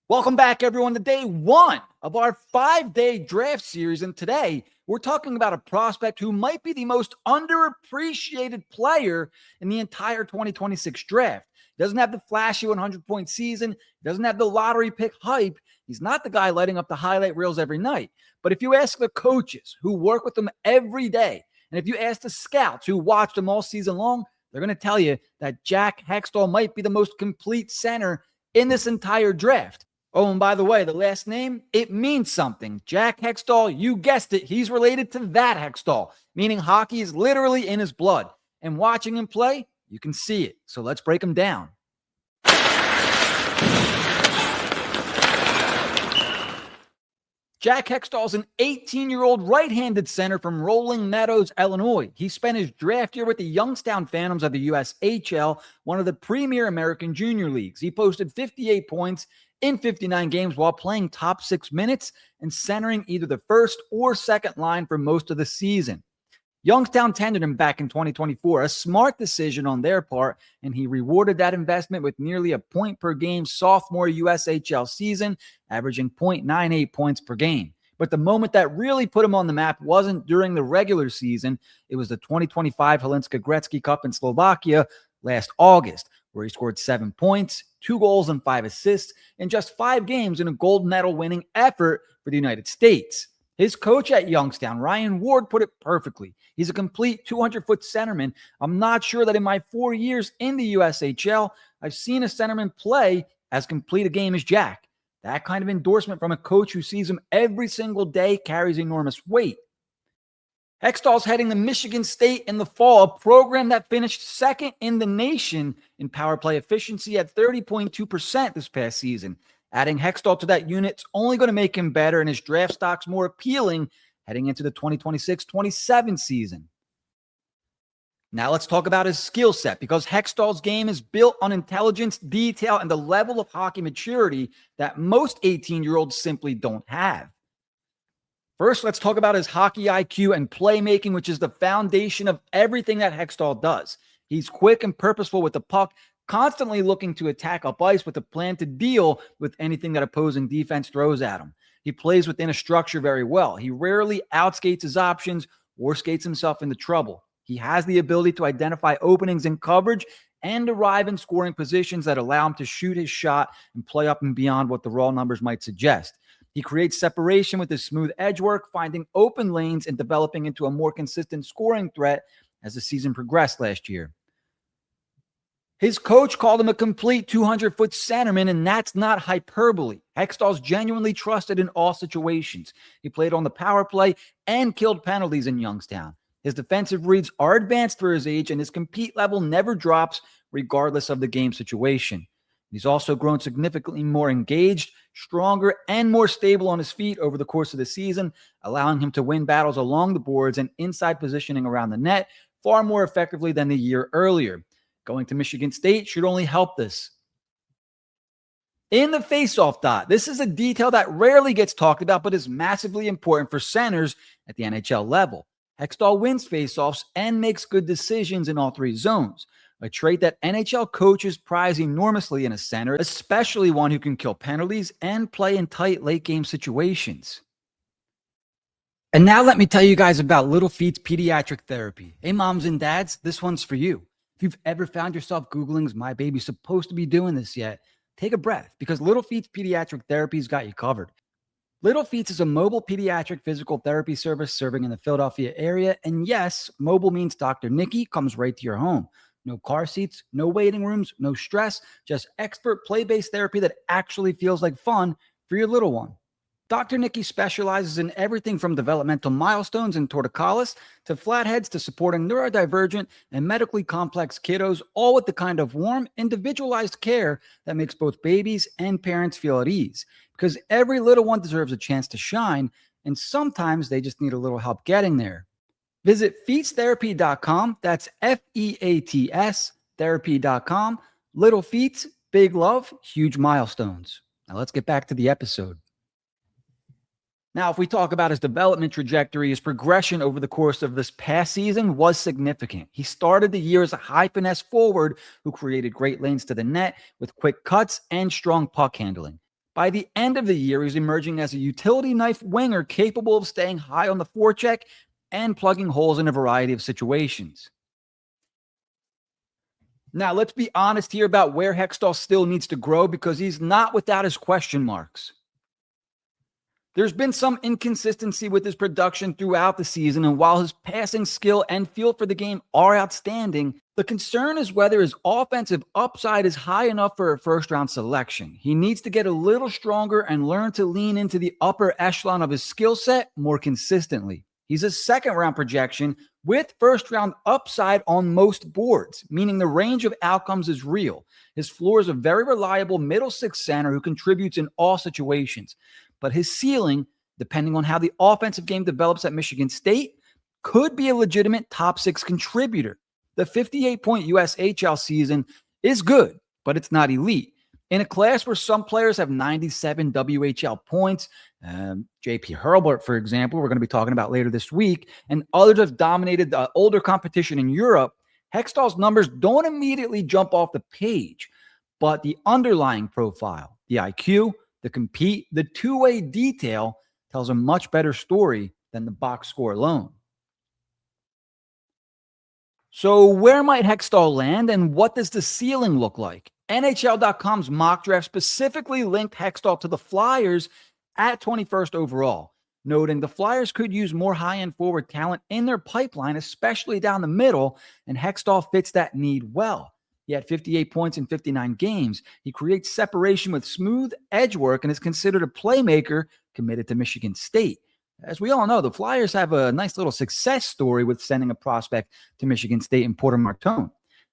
Welcome back, everyone, to day one of our 5-day draft series. And today, we're talking about a prospect who might be the most underappreciated player in the entire 2026 draft. He doesn't have the flashy 100-point season. He doesn't have the lottery pick hype. He's not the guy lighting up the highlight reels every night. But if you ask the coaches who work with him every day, and if you ask the scouts who watched him all season long, they're going to tell you that Jack Hextall might be the most complete center in this entire draft. Oh, and by the way, the last name, it means something. Jack Hextall, you guessed it, he's related to that Hextall, meaning hockey is literally in his blood. And watching him play, you can see it. So let's break him down. Jack Hextall is an 18-year-old right-handed center from Rolling Meadows, Illinois. He spent his draft year with the Youngstown Phantoms of the USHL, one of the premier American junior leagues. He posted 58 points in 59 games while playing top 6 minutes and centering either the first or second line for most of the season. Youngstown tendered him back in 2024, a smart decision on their part, and he rewarded that investment with nearly a point per game sophomore USHL season, averaging 0.98 points per game. But the moment that really put him on the map wasn't during the regular season. It was the 2025 Hlinka Gretzky Cup in Slovakia last August, where he scored 7 points, 2 goals, and 5 assists in just 5 games in a gold medal winning effort for the United States. His coach at Youngstown, Ryan Ward, put it perfectly. He's a complete 200-foot centerman. I'm not sure that in my 4 years in the USHL, I've seen a centerman play as complete a game as Jack. That kind of endorsement from a coach who sees him every single day carries enormous weight. Hextall's heading to Michigan State in the fall, a program that finished second in the nation in power play efficiency at 30.2% this past season. Adding Hextall to that unit is only going to make him better and his draft stock's more appealing heading into the 2026-27 season. Now let's talk about his skill set, because Hextall's game is built on intelligence, detail, and the level of hockey maturity that most 18-year-olds simply don't have. First, let's talk about his hockey IQ and playmaking, which is the foundation of everything that Hextall does. He's quick and purposeful with the puck, constantly looking to attack up ice with a plan to deal with anything that opposing defense throws at him. He plays within a structure very well. He rarely outskates his options or skates himself into trouble. He has the ability to identify openings in coverage and arrive in scoring positions that allow him to shoot his shot and play up and beyond what the raw numbers might suggest. He creates separation with his smooth edge work, finding open lanes and developing into a more consistent scoring threat as the season progressed last year. His coach called him a complete 200-foot centerman, and that's not hyperbole. Hextall's genuinely trusted in all situations. He played on the power play and killed penalties in Youngstown. His defensive reads are advanced for his age, and his compete level never drops regardless of the game situation. He's also grown significantly more engaged, stronger, and more stable on his feet over the course of the season, allowing him to win battles along the boards and inside positioning around the net far more effectively than the year earlier. Going to Michigan State should only help this. In the faceoff dot, this is a detail that rarely gets talked about but is massively important for centers at the NHL level. Hextall wins faceoffs and makes good decisions in all 3 zones, a trait that NHL coaches prize enormously in a center, especially one who can kill penalties and play in tight late-game situations. And now let me tell you guys about Little Feet's Pediatric Therapy. Hey, moms and dads, this one's for you. If you've ever found yourself Googling, "Is my baby supposed to be doing this yet?" take a breath, because Little Feet's Pediatric Therapy's got you covered. Little Feet's is a mobile pediatric physical therapy service serving in the Philadelphia area. And yes, mobile means Dr. Nikki comes right to your home. No car seats, no waiting rooms, no stress, just expert play-based therapy that actually feels like fun for your little one. Dr. Nikki specializes in everything from developmental milestones and torticollis to flatheads to supporting neurodivergent and medically complex kiddos, all with the kind of warm, individualized care that makes both babies and parents feel at ease. Because every little one deserves a chance to shine, and sometimes they just need a little help getting there. Visit feetstherapy.com. That's Feats therapy.com. Little Feats, big love, huge milestones. Now let's get back to the episode. Now, if we talk about his development trajectory, his progression over the course of this past season was significant. He started the year as a high finesse forward who created great lanes to the net with quick cuts and strong puck handling. By the end of the year, he's emerging as a utility knife winger capable of staying high on the forecheck and plugging holes in a variety of situations. Now, let's be honest here about where Hextall still needs to grow, because he's not without his question marks. There's been some inconsistency with his production throughout the season, and while his passing skill and feel for the game are outstanding, the concern is whether his offensive upside is high enough for a first-round selection. He needs to get a little stronger and learn to lean into the upper echelon of his skill set more consistently. He's a second-round projection with first-round upside on most boards, meaning the range of outcomes is real. His floor is a very reliable middle six center who contributes in all situations. But his ceiling, depending on how the offensive game develops at Michigan State, could be a legitimate top six contributor. The 58-point USHL season is good, but it's not elite. In a class where some players have 97 WHL points, J.P. Hurlburt, for example, we're going to be talking about later this week, and others have dominated the older competition in Europe, Hextall's numbers don't immediately jump off the page, but the underlying profile, the IQ, the compete, the two-way detail tells a much better story than the box score alone. So where might Hextall land, and what does the ceiling look like? NHL.com's mock draft specifically linked Hextall to the Flyers at 21st overall, noting the Flyers could use more high-end forward talent in their pipeline, especially down the middle, and Hextall fits that need well. He had 58 points in 59 games. He creates separation with smooth edge work and is considered a playmaker committed to Michigan State. As we all know, the Flyers have a nice little success story with sending a prospect to Michigan State in Porter Martone.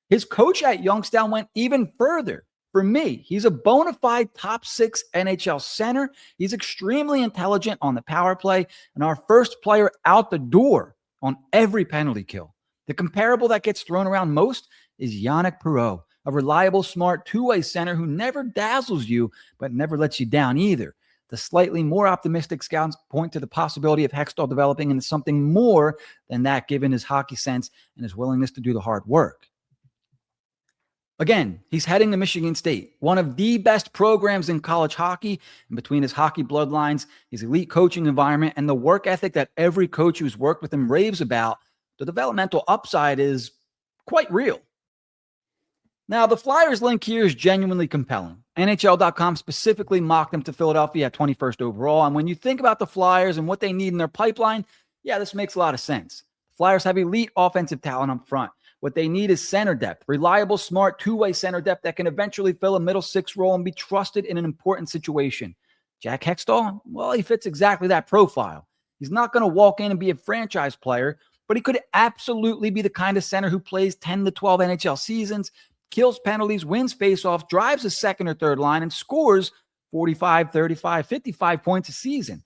His coach at Youngstown went even further. For me, he's a bona fide top six NHL center. He's extremely intelligent on the power play and our first player out the door on every penalty kill. The comparable that gets thrown around most is Yannick Perreault, a reliable, smart two-way center who never dazzles you, but never lets you down either. The slightly more optimistic scouts point to the possibility of Hextall developing into something more than that, given his hockey sense and his willingness to do the hard work. Again, he's heading to Michigan State, one of the best programs in college hockey, and between his hockey bloodlines, his elite coaching environment, and the work ethic that every coach who's worked with him raves about, the developmental upside is quite real. Now, the Flyers link here is genuinely compelling. NHL.com specifically mocked them to Philadelphia at 21st overall, and when you think about the Flyers and what they need in their pipeline, yeah, this makes a lot of sense. Flyers have elite offensive talent up front. What they need is center depth, reliable, smart, two-way center depth that can eventually fill a middle six role and be trusted in an important situation. Jack Hextall, well, he fits exactly that profile. He's not going to walk in and be a franchise player, but he could absolutely be the kind of center who plays 10 to 12 NHL seasons, kills penalties, wins faceoffs, drives a second or third line, and scores 45, 35, 55 points a season.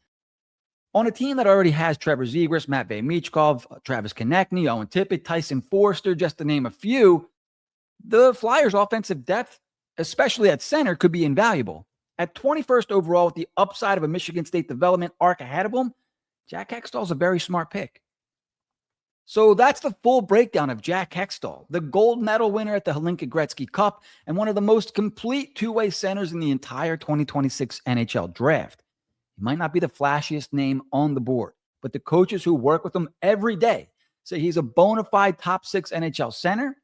On a team that already has Trevor Zegras, Matvei Michkov, Travis Konechny, Owen Tippett, Tyson Forster, just to name a few, the Flyers' offensive depth, especially at center, could be invaluable. At 21st overall, with the upside of a Michigan State development arc ahead of him, Jack Hextall is a very smart pick. So that's the full breakdown of Jack Hextall, the gold medal winner at the Hlinka Gretzky Cup and one of the most complete two-way centers in the entire 2026 NHL Draft. He might not be the flashiest name on the board, but the coaches who work with him every day say he's a bona fide top six NHL center,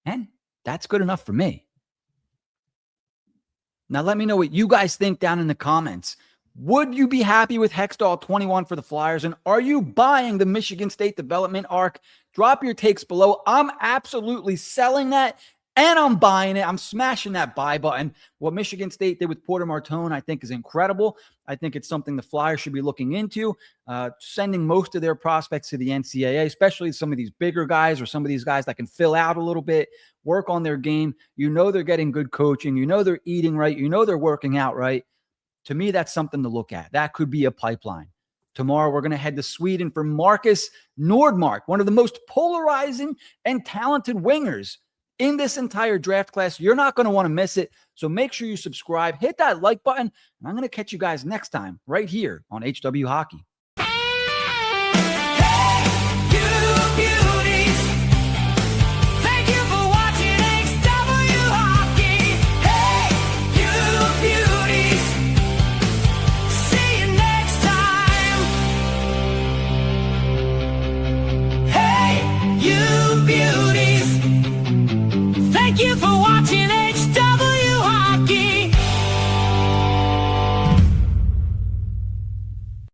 and that's good enough for me. Now let me know what you guys think down in the comments. Would you be happy with Hextall 21 for the Flyers, and are you buying the Michigan State development arc? Drop your takes below. I'm absolutely selling that, and I'm buying it. I'm smashing that buy button. What Michigan State did with Porter Martone, I think, is incredible. I think it's something the Flyers should be looking into, sending most of their prospects to the NCAA, especially some of these bigger guys or some of these guys that can fill out a little bit, work on their game. You know they're getting good coaching. You know they're eating right. You know they're working out right. To me, that's something to look at. That could be a pipeline. Tomorrow, we're going to head to Sweden for Marcus Nordmark, one of the most polarizing and talented wingers in this entire draft class. You're not going to want to miss it. So make sure you subscribe, hit that like button, and I'm going to catch you guys next time right here on HW Hockey. you for